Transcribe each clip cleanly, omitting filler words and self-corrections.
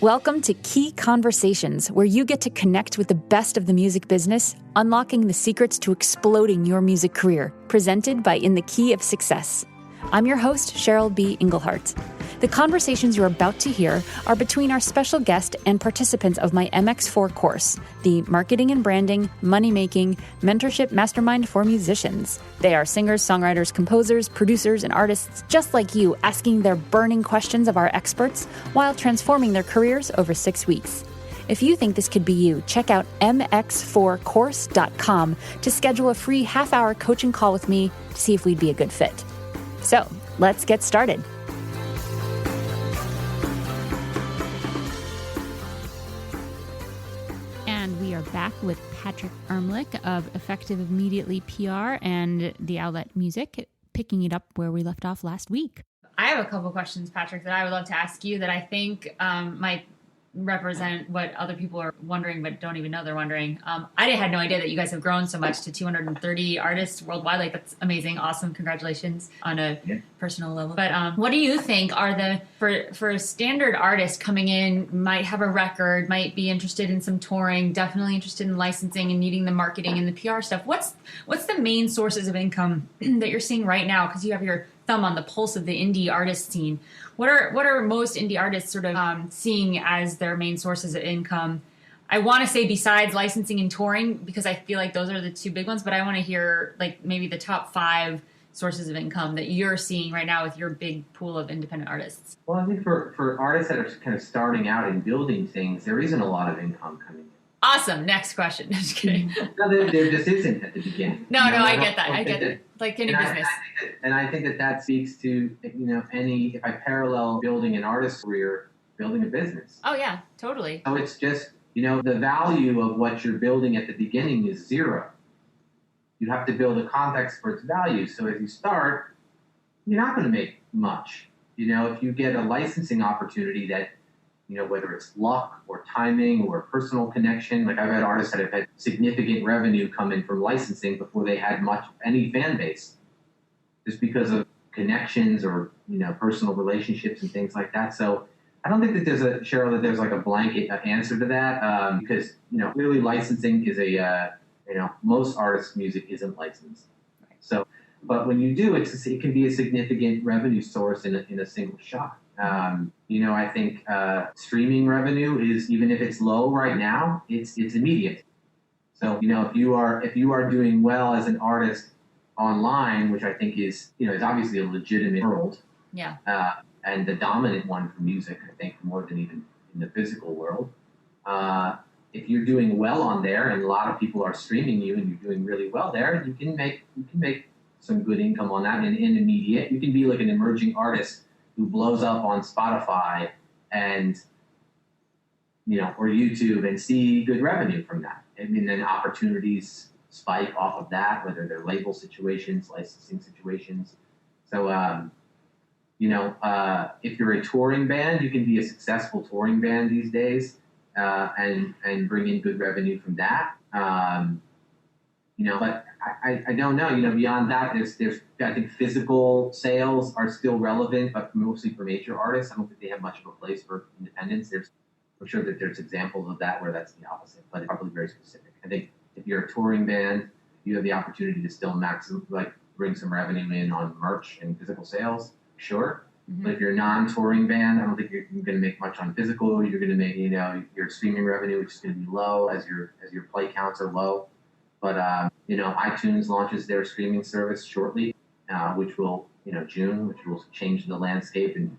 Welcome to Key Conversations, where you get to connect with the best of the music business, unlocking the secrets to exploding your music career, presented by In the Key of Success. I'm your host, Cheryl B. Engelhardt. The conversations you're about to hear are between our special guest and participants of my MX4 course, the Marketing and Branding, Money-Making, Mentorship Mastermind for Musicians. They are singers, songwriters, composers, producers, and artists just like you, asking their burning questions of our experts while transforming their careers over 6 weeks. If you think this could be you, check out mx4course.com to schedule a free half-hour coaching call with me to see if we'd be a good fit. So, let's get started. And we are back with Patrick Ermlich of Effective Immediately PR and the Outlet Music, picking it up where we left off last week. I have a couple questions, Patrick, that I would love to ask you that I think might represent what other people are wondering but don't even know they're wondering. I had no idea that you guys have grown so much to 230 artists worldwide. Like, that's amazing. Awesome. Congratulations on a personal level. But what do you think are for a standard artist coming in, might have a record, might be interested in some touring, definitely interested in licensing and needing the marketing and the PR stuff. What's the main sources of income that you're seeing right now? Because you have your thumb on the pulse of the indie artist scene. What are most indie artists sort of seeing as their main sources of income? I want to say besides licensing and touring, because I feel like those are the two big ones, but I want to hear like maybe the top 5 sources of income that you're seeing right now with your big pool of independent artists. Well, I think for artists that are kind of starting out and building things, there isn't a lot of income coming in. Awesome. Next question. Just kidding. No, there just isn't at the beginning. No, I get that. I get it. Like any business. I think that speaks to, if I parallel building an artist's career, building a business. Oh, yeah, totally. So it's just, the value of what you're building at the beginning is zero. You have to build a context for its value. So as you start, you're not going to make much. If you get a licensing opportunity that, whether it's luck or timing or personal connection. Like, I've had artists that have had significant revenue come in from licensing before they had any fan base, just because of connections or, personal relationships and things like that. So I don't think that there's like a blanket answer to that, because, clearly licensing is most artists' music isn't licensed. So, but when you do, it can be a significant revenue source in a single shot. I think streaming revenue is, even if it's low right now, it's immediate. So, if you are doing well as an artist online, which I think is obviously a legitimate world, and the dominant one for music, I think, more than even in the physical world. If you're doing well on there, and a lot of people are streaming you, and you're doing really well there, you can make some good income on that in immediate. You can be like an emerging artist who blows up on Spotify and, or YouTube, and see good revenue from that. And then opportunities spike off of that, whether they're label situations, licensing situations. So, if you're a touring band, you can be a successful touring band these days, and bring in good revenue from that. But I don't know, beyond that, there's I think physical sales are still relevant, but mostly for major artists. I don't think they have much of a place for independents. I'm sure that there's examples of that where that's the opposite, but it's probably very specific. I think if you're a touring band, you have the opportunity to still bring some revenue in on merch and physical sales, sure. Mm-hmm. But if you're a non-touring band, I don't think you're going to make much on physical. You're going to make, your streaming revenue, which is going to be low as your play counts are low. But, iTunes launches their streaming service shortly, which will, June, which will change the landscape and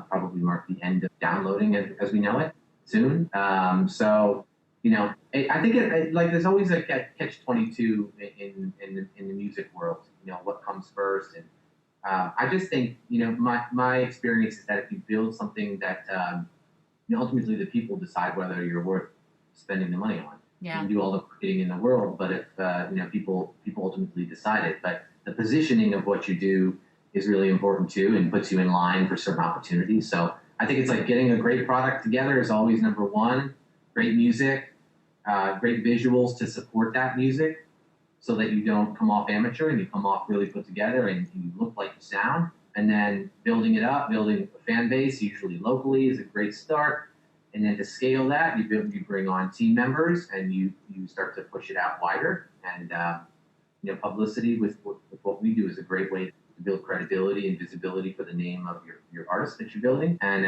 probably mark the end of downloading as we know it soon. I think there's always a catch-22 in the music world, what comes first. And I just think, my experience is that if you build something that ultimately the people decide whether you're worth spending the money on. Yeah. You can do all the marketing in the world, but if people ultimately decide it. But the positioning of what you do is really important too, and puts you in line for certain opportunities. So I think it's like getting a great product together is always number one. Great music, great visuals to support that music, so that you don't come off amateur and you come off really put together and you look like you sound. And then building it up, building a fan base, usually locally, is a great start. And then to scale that, you bring on team members and you start to push it out wider. And publicity with what we do is a great way to build credibility and visibility for the name of your artist that you're building. And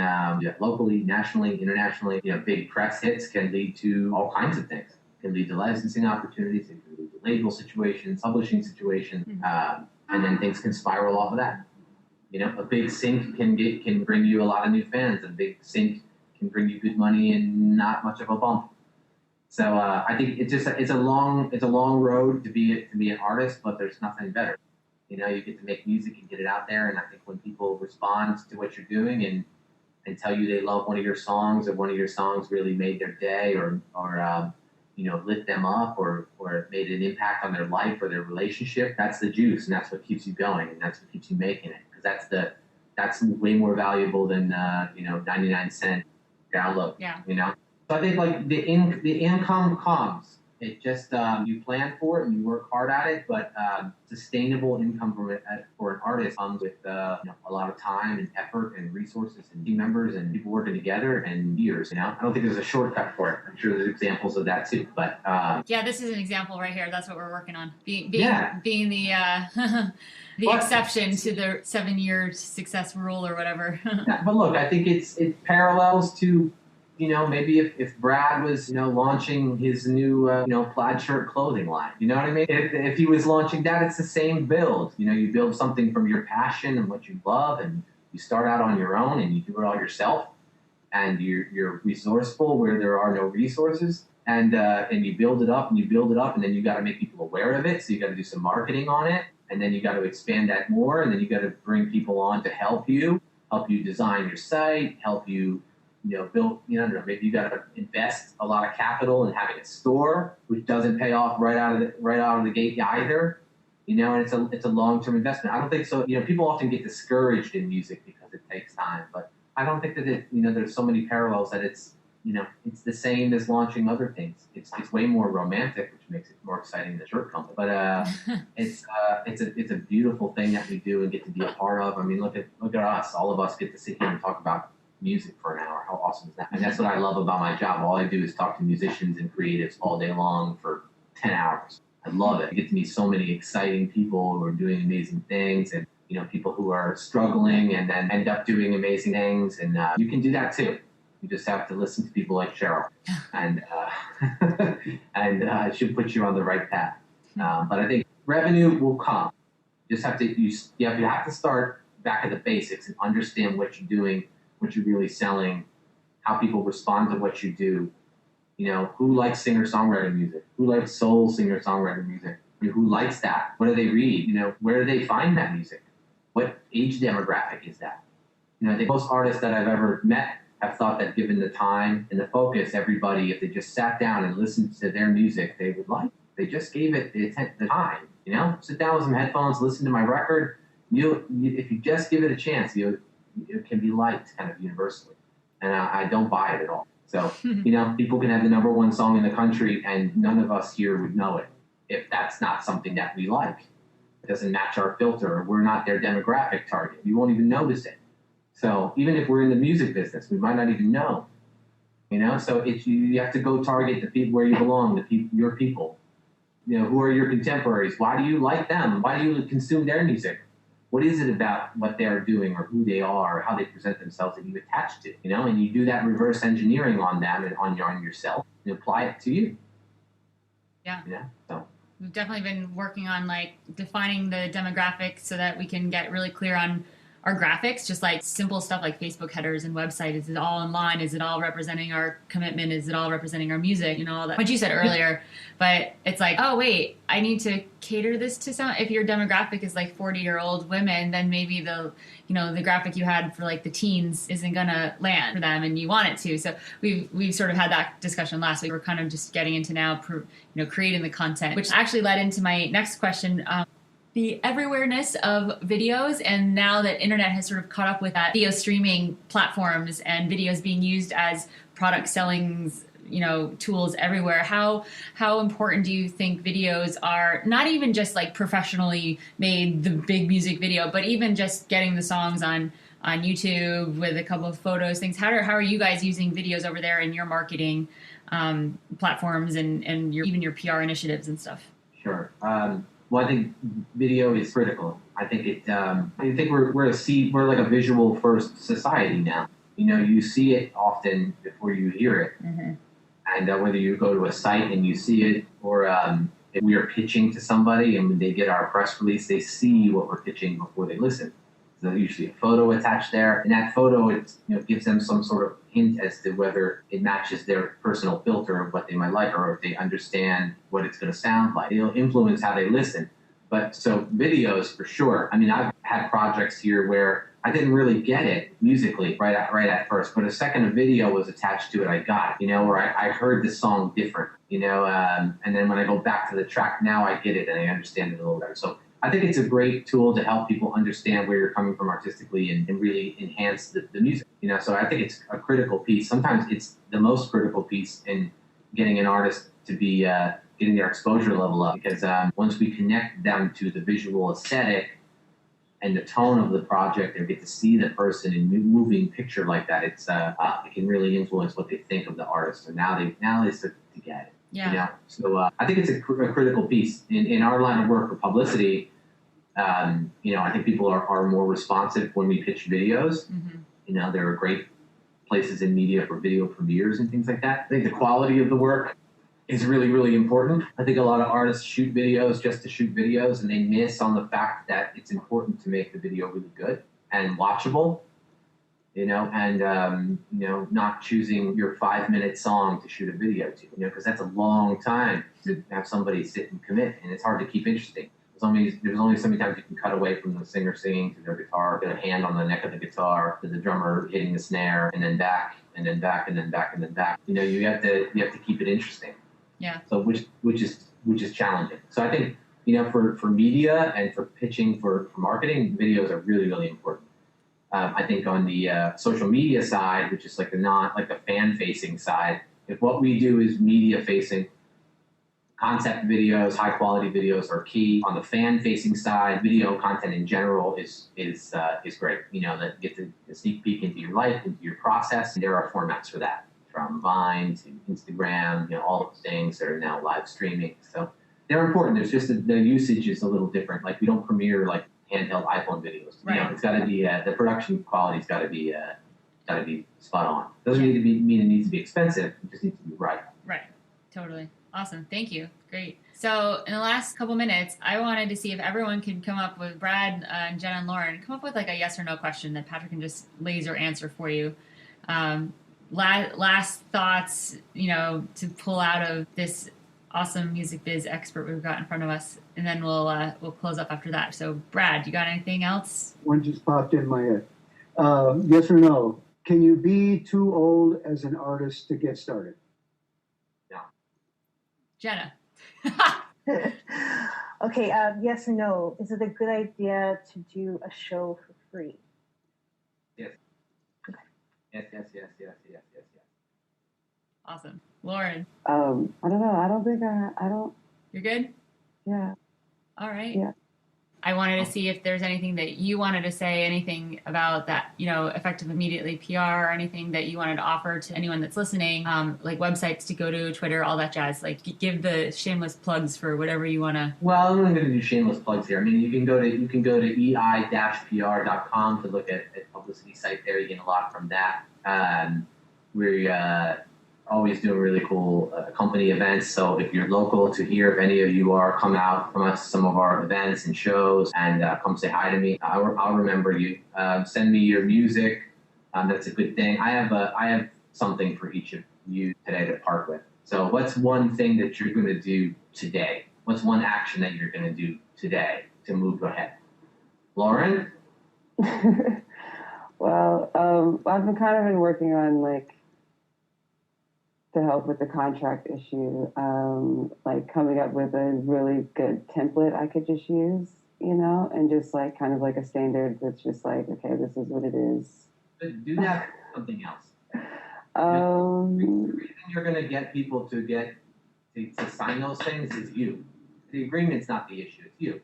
locally, nationally, internationally, big press hits can lead to all kinds of things. It can lead to licensing opportunities, it can lead to label situations, publishing situations, and then things can spiral off of that. A big sync can bring you a lot of new fans. A big sync can bring you good money and not much of a bump. So I think it's a long road to be an artist, but there's nothing better. You get to make music and get it out there. And I think when people respond to what you're doing and tell you they love one of your songs, or one of your songs really made their day, or lift them up, or made an impact on their life or their relationship, that's the juice, and that's what keeps you going, and that's what keeps you making it. Because that's way more valuable than 99-cent download. Yeah. So I think like the income comes. It just you plan for it and you work hard at it, but sustainable income for an artist comes with a lot of time and effort and resources and team members and people working together and years. I don't think there's a shortcut for it. I'm sure there's examples of that too. But this is an example right here. That's what we're working on. Being the the exception to the 7-year success rule or whatever. But look, I think it parallels to. Maybe if Brad was, launching his new, plaid shirt clothing line, you know what I mean? If he was launching that, it's the same build. You build something from your passion and what you love, and you start out on your own and you do it all yourself, and you're resourceful where there are no resources, and you build it up and you build it up, and then you got to make people aware of it. So you got to do some marketing on it, and then you got to expand that more, and then you got to bring people on to help you design your site, help you. Build, maybe you got to invest a lot of capital in having a store, which doesn't pay off right out of the gate either. And it's a long-term investment. I don't think so. People often get discouraged in music because it takes time, but I don't think that there's so many parallels that it's the same as launching other things. It's way more romantic, which makes it more exciting than shirt company. But it's a beautiful thing that we do and get to be a part of. I mean, look at us. All of us get to sit here and talk about music for an hour. How awesome is that? And that's what I love about my job. All I do is talk to musicians and creatives all day long for 10 hours. I love it. I get to meet so many exciting people who are doing amazing things, and people who are struggling and then end up doing amazing things. And you can do that too. You just have to listen to people like Cheryl, and it should put you on the right path. But I think revenue will come. You just have to start back at the basics and understand what you're doing, what you're really selling, how people respond to what you do. Who likes singer-songwriter music? Who likes soul singer-songwriter music? Who likes that? What do they read? Where do they find that music? What age demographic is that? I think most artists that I've ever met have thought that given the time and the focus, everybody, if they just sat down and listened to their music, they would like. They just gave it the time. Sit down with some headphones, listen to my record. If you just give it a chance, it can be liked kind of universally. And I don't buy it at all. So, people can have the number one song in the country and none of us here would know it if that's not something that we like. It doesn't match our filter, or we're not their demographic target. You won't even notice it. So even if we're in the music business, we might not even know. So you have to go target the people where you belong, your people. Who are your contemporaries? Why do you like them? Why do you consume their music? What is it about what they're doing or who they are or how they present themselves that you attach to? And you do that reverse engineering on them and on yourself and apply it to you. Yeah. So we've definitely been working on defining the demographics so that we can get really clear on our graphics, just simple stuff like Facebook headers and website. Is it all in line? Is it all representing our commitment? Is it all representing our music? All that, what you said earlier. But it's oh, wait, I need to cater this to some. If your demographic is 40-year-old women, then maybe the graphic you had for the teens isn't gonna land for them, and you want it to. So we've sort of had that discussion last week. We're kind of just getting into now, creating the content, which actually led into my next question. The everywhereness of videos, and now that internet has sort of caught up with that, video streaming platforms and videos being used as product selling, tools everywhere. How important do you think videos are? Not even just professionally made, the big music video, but even just getting the songs on on YouTube with a couple of photos, things. How are you guys using videos over there in your marketing platforms and even your PR initiatives and stuff? Sure. Well, I think video is critical. I think we're like a visual first society now. You see it often before you hear it. Mm-hmm. And whether you go to a site and you see it, or if we are pitching to somebody and when they get our press release, they see what we're pitching before they listen. So there's usually a photo attached there, and that photo gives them some sort of hint as to whether it matches their personal filter of what they might like, or if they understand what it's going to sound like. It'll influence how they listen. But so videos for sure. I mean, I've had projects here where I didn't really get it musically right at first, but a second a video was attached to it, I got it, or I heard the song different, and then when I go back to the track, now I get it and I understand it a little better. So I think it's a great tool to help people understand where you're coming from artistically and really enhance the music, so I think it's a critical piece. Sometimes it's the most critical piece in getting an artist to be getting their exposure level up, because once we connect them to the visual aesthetic and the tone of the project, or get to see the person in moving picture like that, it can really influence what they think of the artist. So now they start to get it. Yeah. So I think it's a critical piece in our line of work for publicity. I think people are more responsive when we pitch videos. Mm-hmm. There are great places in media for video premieres and things like that. I think the quality of the work is really, really important. I think a lot of artists shoot videos just to shoot videos, and they miss on the fact that it's important to make the video really good and watchable, and not choosing your 5-minute song to shoot a video to, because that's a long time to have somebody sit and commit, and it's hard to keep interesting. There's only so many times you can cut away from the singer singing to their guitar, to a hand on the neck of the guitar, to the drummer hitting the snare, and then back, and then back, and then back, and then back. You have to keep it interesting. Yeah. So which is challenging. So I think for media and for pitching for marketing, videos are really, really important. I think on the social media side, which is like the fan facing side, if what we do is media facing, concept videos, high quality videos are key. On the fan facing side, video content in general is great. That gets a sneak peek into your life, into your process. And there are formats for that, from Vine to Instagram, all those things that are now live streaming. So they're important. There's just the usage is a little different. Like we don't premiere like handheld iPhone videos. Right. It's got to be the production quality's got to be spot on. Doesn't mean it needs to be expensive. It just needs to be right. Right. Totally. Awesome. Thank you. Great. So in the last couple minutes, I wanted to see if everyone could come up with Brad and Jenna and Lauren, come up with like a yes or no question that Patrick can just laser answer for you. Last thoughts, to pull out of this awesome music biz expert we've got in front of us, and then we'll close up after that. So, Brad, you got anything else? One just popped in my head. Yes or no? Can you be too old as an artist to get started? No. Jenna. Okay. Yes or no? Is it a good idea to do a show for free? Yes. Okay. Yes. Awesome. Lauren. I don't know. I don't think I don't. You're good? Yeah. All right. Yeah. I wanted to see if there's anything that you wanted to say, anything about that, effective immediately PR, or anything that you wanted to offer to anyone that's listening, like websites to go to, Twitter, all that jazz. Like give the shameless plugs for whatever you want to. Well, I'm not going to do shameless plugs here. I mean, you can go to ei-pr.com to look at publicity site there. You get a lot from that. We're always doing really cool company events. So if you're local to here, if any of you are, come out from us to some of our events and shows and come say hi to me. I'll remember you. Send me your music. That's a good thing. I have something for each of you today to part with. So what's one thing that you're going to do today? What's one action that you're going to do today to move ahead? Lauren? Well, I've been working on to help with the contract issue, coming up with a really good template I could just use, and just kind of like a standard that's just like, okay, this is what it is. But do that for something else. The reason you're going to get people to sign those things is you. The agreement's not the issue, it's you.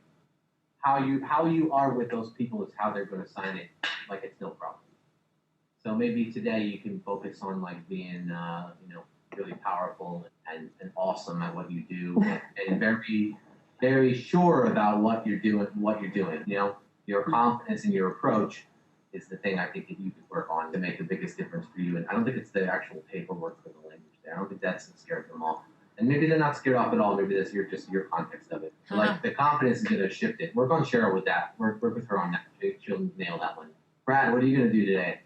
how you are with those people is how they're going to sign it like it's no problem. So maybe today you can focus on like being really powerful and awesome at what you do and very, very sure about what you're doing. Your confidence in your approach is the thing I think that you could work on to make the biggest difference for you. And I don't think it's the actual paperwork for the language there. I don't think that's scared them off. And maybe they're not scared off at all. Maybe that's just your context of it. So like the confidence is going to shift it. Work on Cheryl with that. Work with her on that. She'll nail that one. Brad, what are you going to do today?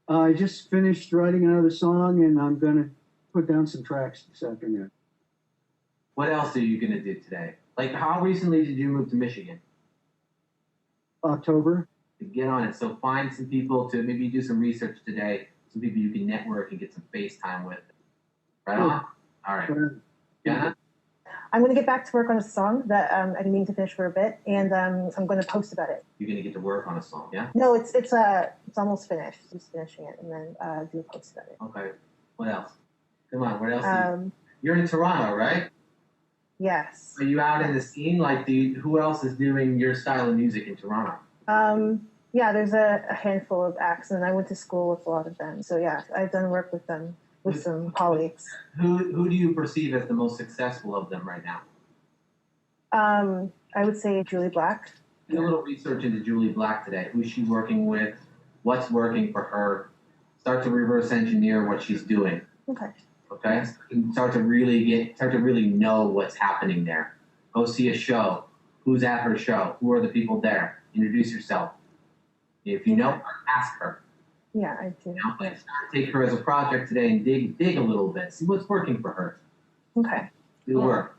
I just finished writing another song, and I'm going to put down some tracks this afternoon. What else are you going to do today? Like, how recently did you move to Michigan? October. Get on it. So find some people to maybe do some research today, some people you can network and get some FaceTime with. Right on? All right. Yeah. I'm going to get back to work on a song that I've been meaning to finish for a bit, and I'm going to post about it. You're going to get to work on a song, yeah? No, it's almost finished. Just finishing it, and then do a post about it. Okay. What else? Come on. What else? You're in Toronto, right? Yes. Are you out in the scene? Like, who else is doing your style of music in Toronto? Yeah, there's a handful of acts, and I went to school with a lot of them. So yeah, I've done work with them, with some colleagues. Who do you perceive as the most successful of them right now? I would say Julie Black. Do a little research into Julie Black today. Who's she working with? What's working for her? Start to reverse engineer what she's doing. Okay. Okay? Start to really know what's happening there. Go see a show. Who's at her show? Who are the people there? Introduce yourself. If you know her, ask her. Yeah, I do. Take her as a project today and dig a little bit. See what's working for her. Okay. Do the work.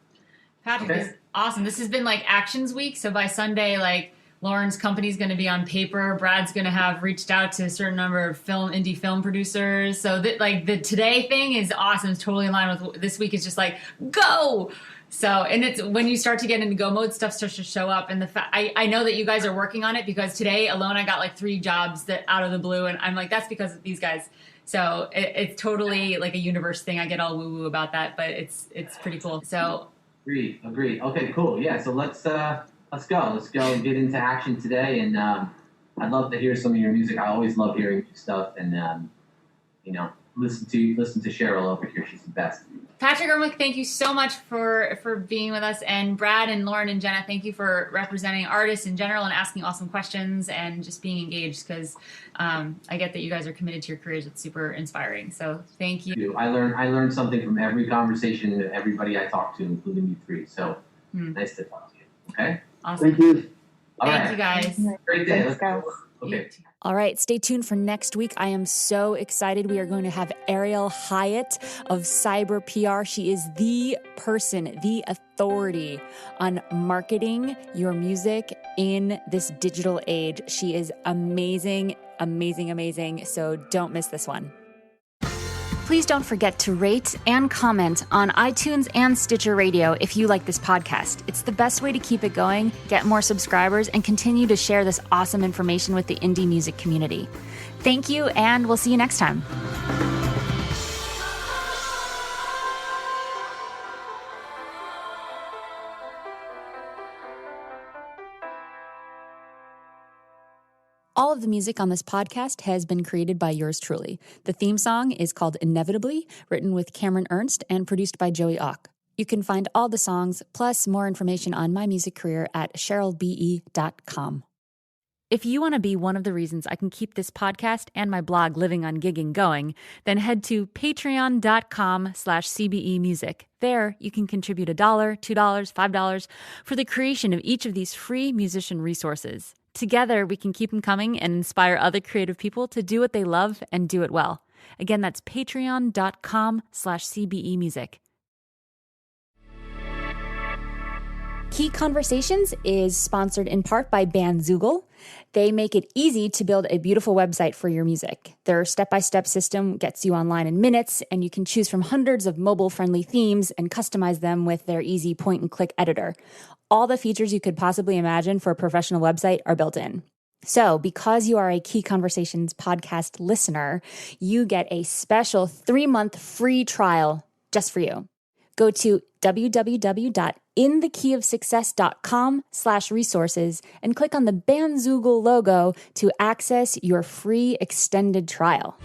Patrick, Okay. this is awesome. This has been like Actions Week. So by Sunday, like Lauren's company's going to be on paper. Brad's going to have reached out to a certain number of indie film producers. So that like the today thing is awesome. It's totally in line with this week. Is just like go. So, and it's when you start to get into go mode, stuff starts to show up. And I know that you guys are working on it because today alone I got like 3 jobs that out of the blue, and I'm like, that's because of these guys. So it's totally like a universe thing. I get all woo woo about that, but it's pretty cool. So Agree. Okay, cool. Yeah. So let's go. Let's go and get into action today. And I'd love to hear some of your music. I always love hearing new stuff, and listen to Cheryl over here. She's the best. Patrick Ermlich, thank you so much for being with us. And Brad and Lauren and Jenna, thank you for representing artists in general and asking awesome questions and just being engaged, because I get that you guys are committed to your careers. It's super inspiring. So thank you. I learned something from every conversation with everybody I talked to, including you 3. So nice to talk to you. Okay? Awesome. Thank you. All Thank right. you guys. Great day. Thanks, guys. Okay. All right, stay tuned for next week. I am so excited. We are going to have Ariel Hyatt of Cyber PR. She is the person, the authority on marketing your music in this digital age. She is amazing, amazing, amazing. So don't miss this one. Please don't forget to rate and comment on iTunes and Stitcher Radio if you like this podcast. It's the best way to keep it going, get more subscribers, and continue to share this awesome information with the indie music community. Thank you, and we'll see you next time. All of the music on this podcast has been created by yours truly. The theme song is called Inevitably, written with Cameron Ernst and produced by Joey Ock. You can find all the songs, plus more information on my music career at CherylBE.com. If you want to be one of the reasons I can keep this podcast and my blog Living on Gigging going, then head to patreon.com/CBEmusic. There, you can contribute $1, $2, $5 for the creation of each of these free musician resources. Together, we can keep them coming and inspire other creative people to do what they love and do it well. Again, that's patreon.com/CBEmusic. Key Conversations is sponsored in part by Bandzoogle. They make it easy to build a beautiful website for your music. Their step-by-step system gets you online in minutes, and you can choose from hundreds of mobile-friendly themes and customize them with their easy point-and-click editor. All the features you could possibly imagine for a professional website are built in. So, because you are a Key Conversations podcast listener, you get a special 3-month free trial just for you. Go to www.inthekeyofsuccess.com/resources and click on the Bandzoogle logo to access your free extended trial.